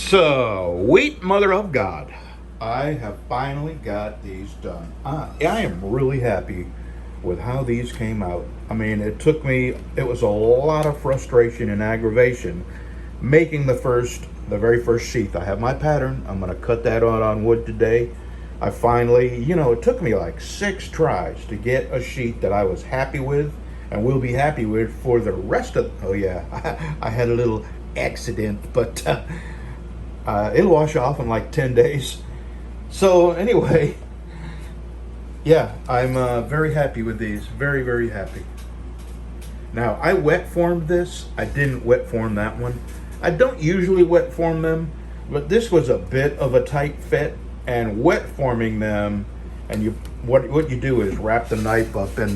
Sweet mother of God. I have finally got these done. I am really happy with how these came out. I mean, it was a lot of frustration and aggravation making the very first sheath. I have my pattern. I'm going to cut that out on wood today. I finally, it took me like 6 tries to get a sheath that I was happy with and will be happy with for the rest of, oh yeah, I had a little accident, but it'll wash off in like 10 days. So anyway, yeah, I'm very happy with these. Very, very happy. Now, I wet formed this. I didn't wet form that one. I don't usually wet form them, but this was a bit of a tight fit, and wet forming them, and what you do is wrap the knife up in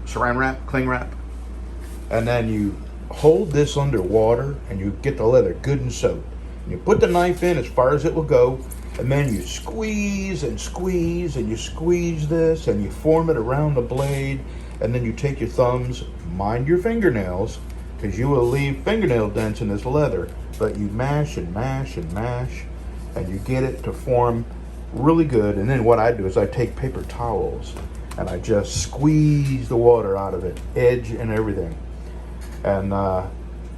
saran wrap, cling wrap, and then you hold this under water and you get the leather good and soaked. And you put the knife in as far as it will go, and then you squeeze and squeeze and you squeeze this and you form it around the blade, and then you take your thumbs, mind your fingernails, because you will leave fingernail dents in this leather, but you mash and mash and mash, and you get it to form really good. And then what I do is I take paper towels and I just squeeze the water out of it, edge and everything. And I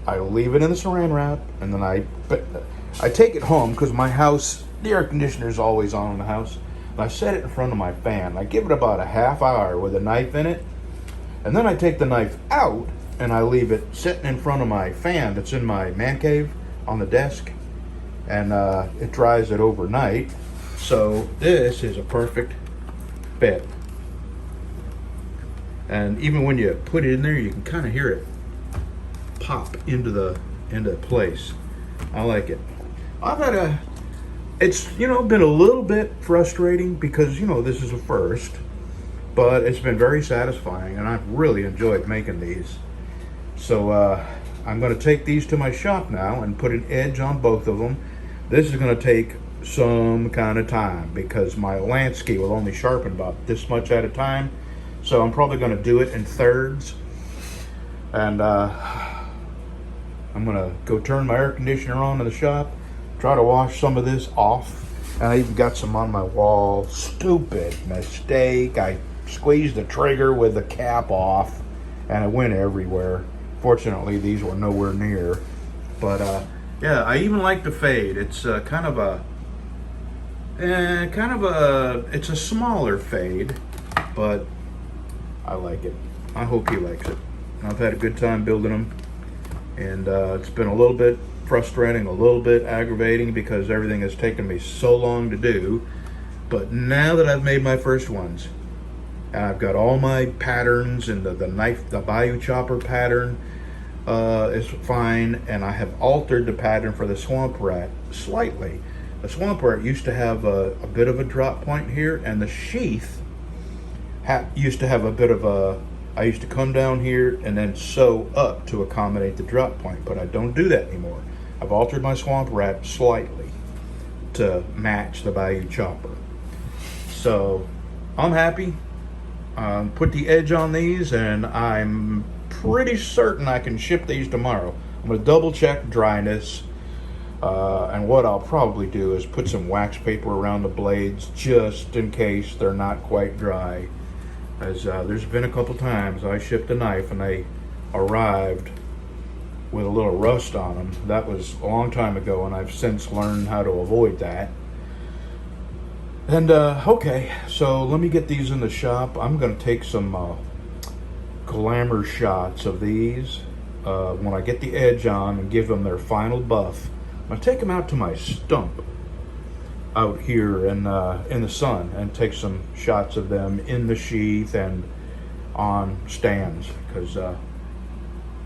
leave it in the saran wrap, and then I take it home because my house, the air conditioner is always on in the house. And I set it in front of my fan. I give it about a half hour with a knife in it. And then I take the knife out and I leave it sitting in front of my fan that's in my man cave on the desk. And it dries it overnight. So this is a perfect fit. And even when you put it in there, you can kind of hear it pop into place. I like it. I've had it's been a little bit frustrating because this is a first, but it's been very satisfying, and I've really enjoyed making these. So I'm going to take these to my shop now and put an edge on both of them. This is going to take some kind of time because my Lansky will only sharpen about this much at a time. So I'm probably going to do it in thirds. And I'm going to go turn my air conditioner on in the shop, try to wash some of this off. And I even got some on my wall. Stupid mistake. I squeezed the trigger with the cap off and it went everywhere. Fortunately, these were nowhere near. But yeah, I even like the fade. It's it's a smaller fade, but I like it. I hope he likes it. I've had a good time building them, and it's been a little bit frustrating, a little bit aggravating because everything has taken me so long to do. But now that I've made my first ones, and I've got all my patterns, and the Bayou chopper pattern is fine, and I have altered the pattern for the swamp rat slightly. The swamp rat used to have a bit of a drop point here, and the sheath used to have a bit of a, I used to come down here and then sew up to accommodate the drop point, but I don't do that anymore. I've altered my swamp rat slightly to match the Bayou chopper. So I'm happy. Put the edge on these, and I'm pretty certain I can ship these tomorrow. I'm going to double check dryness, and what I'll probably do is put some wax paper around the blades just in case they're not quite dry. As there's been a couple times I shipped a knife and they arrived with a little rust on them. That was a long time ago, and I've since learned how to avoid that. And okay, so let me get these in the shop. I'm going to take some glamour shots of these when I get the edge on and give them their final buff. I'm going to take them out to my stump out here in the sun and take some shots of them in the sheath and on stands, because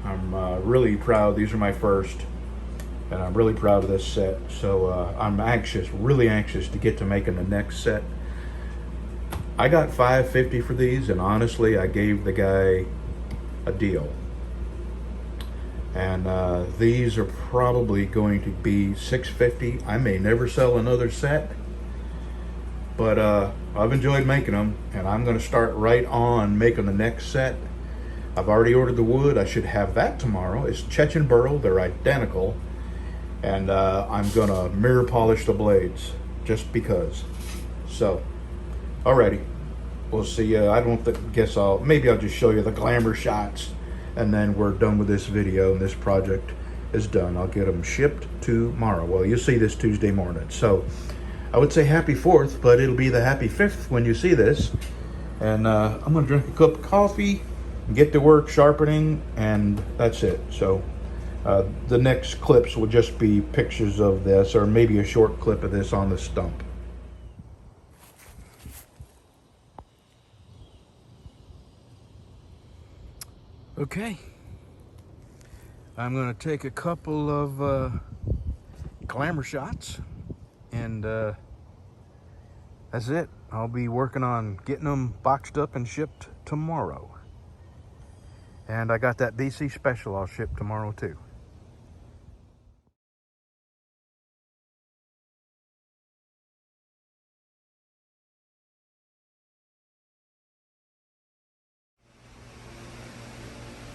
I'm really proud. These are my first, and I'm really proud of this set. So I'm really anxious to get to making the next set. I got $5.50 for these, and honestly, I gave the guy a deal. And these are probably going to be $6.50. I may never sell another set, but I've enjoyed making them, and I'm going to start right on making the next set. I've already ordered the wood. I should have that tomorrow. It's Chechen burl. They're identical. And I'm gonna mirror polish the blades just because. So, alrighty, we'll see you. I don't guess maybe I'll just show you the glamour shots, and then we're done with this video and this project is done. I'll get them shipped tomorrow. Well, you'll see this Tuesday morning. So I would say happy 4th, but it'll be the happy 5th when you see this. And I'm gonna drink a cup of coffee, get to work sharpening, and that's it. So the next clips will just be pictures of this, or maybe a short clip of this on the stump. Okay, I'm gonna take a couple of glamour shots, and that's it. I'll be working on getting them boxed up and shipped tomorrow. And I got that BC special I'll ship tomorrow too.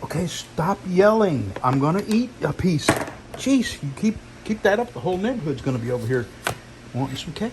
Okay, stop yelling. I'm gonna eat a piece. Jeez, you keep that up, the whole neighborhood's gonna be over here wanting some cake.